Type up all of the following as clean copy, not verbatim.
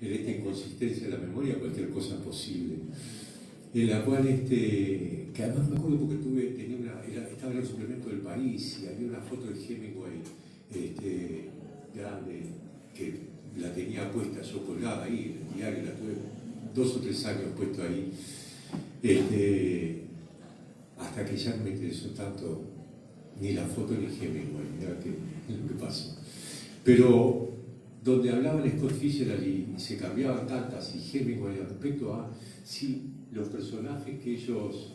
en esta inconsistencia de la memoria cualquier cosa posible, en la cual, que además me acuerdo porque estaba en el suplemento del País y había una foto de Hemingway grande, que la tenía puesta yo colgada ahí en el diario, la tuve 2 o 3 años puesto ahí, hasta que ya no me interesó tanto ni la foto ni Hemingway, mirá lo que pasó. Pero donde hablaban Scott Fitzgerald y se cambiaban tantas y Hemingway respecto a si los personajes que ellos,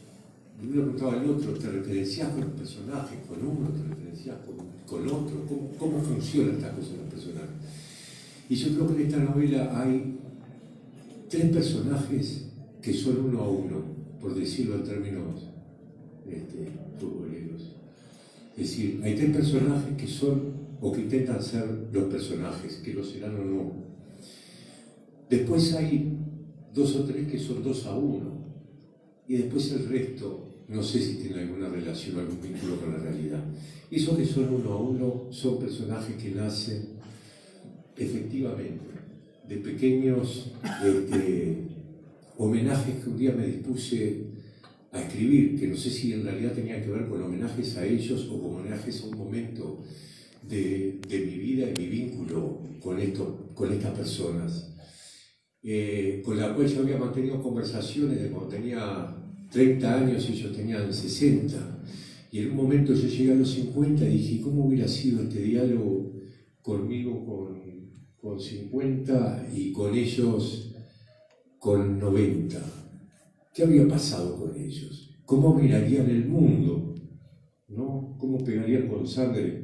uno preguntaba al otro, ¿te referenciás con los personajes, con uno, te referenciás con otro? ¿Cómo funciona esta cosa de los personajes? Y yo creo que en esta novela hay 3 personajes que son uno a uno, por decirlo en términos futboleros. Es decir, hay 3 personajes que son o que intentan ser los personajes, que lo serán o no. Después hay 2 o 3 que son 2 a 1, y después el resto, no sé si tiene alguna relación o algún vínculo con la realidad. Esos que son 1 a 1 son personajes que nacen efectivamente de pequeños homenajes que un día me dispuse a escribir, que no sé si en realidad tenían que ver con homenajes a ellos o con homenajes a un momento de mi vida y mi vínculo con estas personas, con la cual yo había mantenido conversaciones de cuando tenía 30 años y ellos tenían 60, y en un momento yo llegué a los 50 y dije, ¿cómo hubiera sido este diálogo conmigo con 50 y con ellos con 90? ¿Qué habría pasado con ellos? ¿Cómo mirarían el mundo? ¿No? ¿Cómo pegarían con sangre?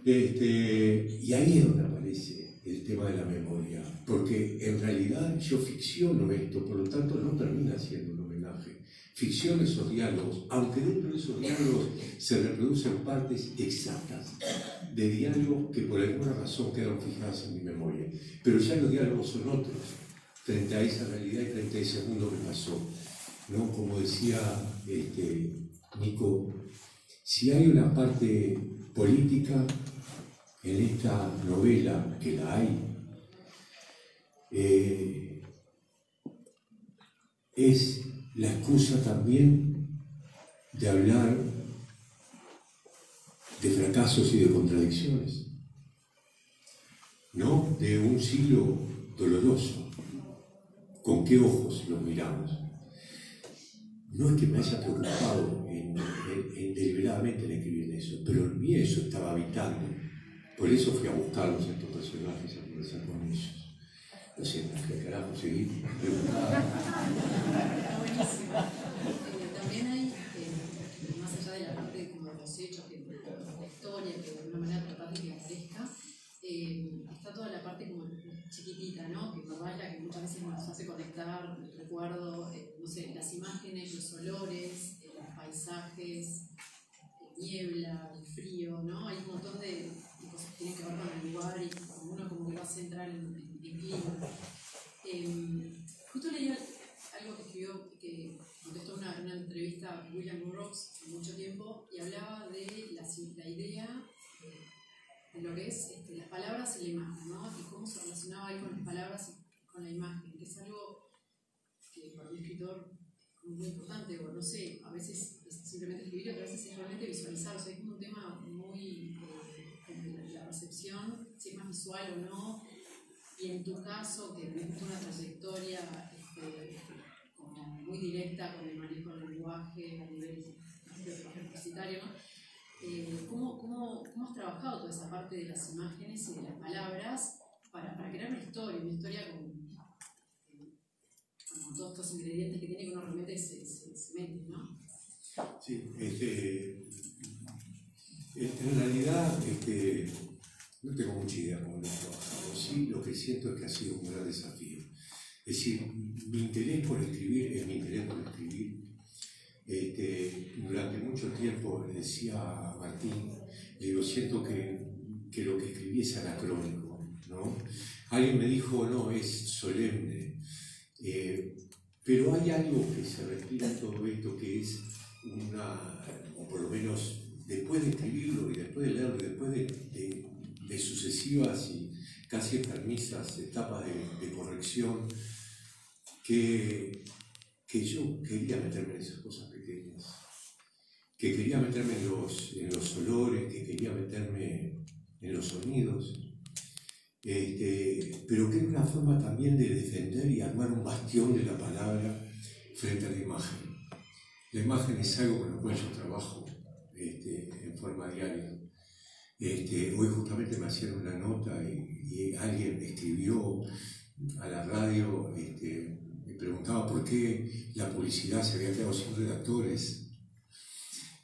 Y ahí es donde aparece el tema de la memoria, porque en realidad yo ficciono esto, por lo tanto no termina siendo un homenaje. Ficciono esos diálogos, aunque dentro de esos diálogos se reproducen partes exactas de diálogos que por alguna razón quedan fijadas en mi memoria, pero ya los diálogos son otros frente a esa realidad y frente a ese mundo que pasó, ¿no? Como decía Nico, si hay una parte política en esta novela, que la hay, es la excusa también de hablar de fracasos y de contradicciones, ¿no? De un siglo doloroso. ¿Con qué ojos los miramos? No es que me haya preocupado deliberadamente en escribir eso, pero en mí eso estaba habitando. Por eso fui a buscarlos a estos personajes, a conversar con ellos. No sé, ¿qué carajo seguir? Está buenísimo. También hay, más allá de la parte como de los hechos, de la historia, que de alguna manera tratar de que aparezca, está toda la parte como chiquitita, ¿no? Que es la que muchas veces nos hace conectar, recuerdo, no sé, las imágenes, los olores, los paisajes, niebla, el frío, ¿no? Hay un montón de cosas que tienen que ver con el lugar y uno como que va a centrar en clima. Justo leí algo que escribió, que contestó una entrevista a William Burroughs hace mucho tiempo, y hablaba de la idea de lo que es las palabras y la imagen, ¿no? Y cómo se relacionaba ahí con las palabras y con la imagen, que es algo que para un escritor es muy importante, o no sé, a veces es simplemente escribir, otras veces es realmente visualizar, o sea, es como un tema muy de la percepción, si es más visual o no, y en tu caso, que tuviste una trayectoria como muy directa con el manejo del lenguaje a nivel universitario, ¿no? ¿Cómo has trabajado toda esa parte de las imágenes y de las palabras para crear una historia con todos estos ingredientes que tiene que uno realmente se mete, ¿no? Sí, en realidad no tengo mucha idea cómo lo he trabajado. Sí, lo que siento es que ha sido un gran desafío. Es decir, mi interés por escribir es mi interés por escribir. Durante mucho tiempo le decía a Martín, le digo, siento que lo que escribí es anacrónico, ¿no? Alguien me dijo, no, es solemne, pero hay algo que se respira en todo esto, que es o por lo menos después de escribirlo y después de leerlo y después de sucesivas y casi enfermizas, etapas de corrección, que yo quería meterme en esas cosas pequeñas, que quería meterme en los olores, que quería meterme en los sonidos, pero que era una forma también de defender y armar un bastión de la palabra frente a la imagen. La imagen es algo con lo cual yo trabajo en forma diaria. Hoy justamente me hacían una nota y alguien escribió a la radio, me preguntaba por qué la publicidad se había quedado sin redactores.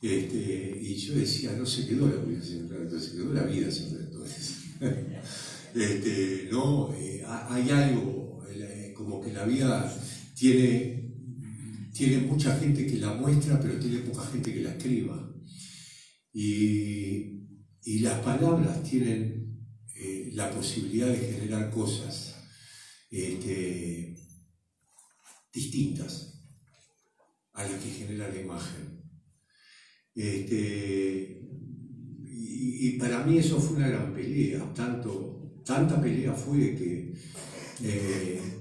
Y yo decía, no se quedó la publicidad sin redactores, se quedó la vida sin redactores. Hay algo, como que la vida tiene mucha gente que la muestra, pero tiene poca gente que la escriba. Y las palabras tienen la posibilidad de generar cosas distintas a las que genera la imagen. Y para mí eso fue una gran pelea, tanta pelea fue que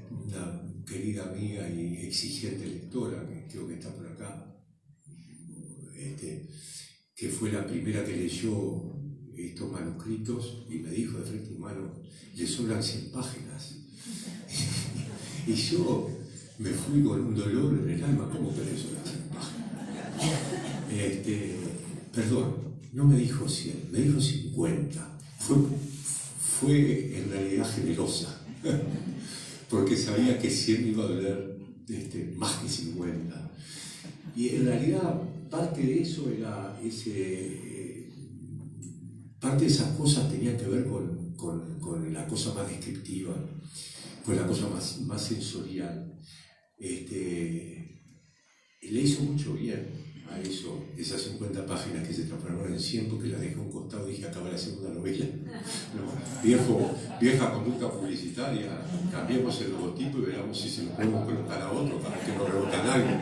una querida amiga y exigente lectora, que creo que está por acá, que fue la primera que leyó estos manuscritos y me dijo de frente y mano, le sobran 100 páginas. Y yo me fui con un dolor en el alma, ¿cómo que le sobran 100 páginas? Perdón, no me dijo 100, me dijo 50. Fue en realidad generosa, porque sabía que 100 iba a doler más que 50. Y en realidad parte de eso era parte de esas cosas tenían que ver con la cosa más descriptiva, con la cosa más sensorial. Le hizo mucho bien a eso, esas 50 páginas que se transformaron en 100 porque las dejé a un costado y dije, acaba la segunda novela. No, vieja conducta publicitaria, cambiemos el logotipo y veamos si se lo podemos colocar a otro para que no reboten algo.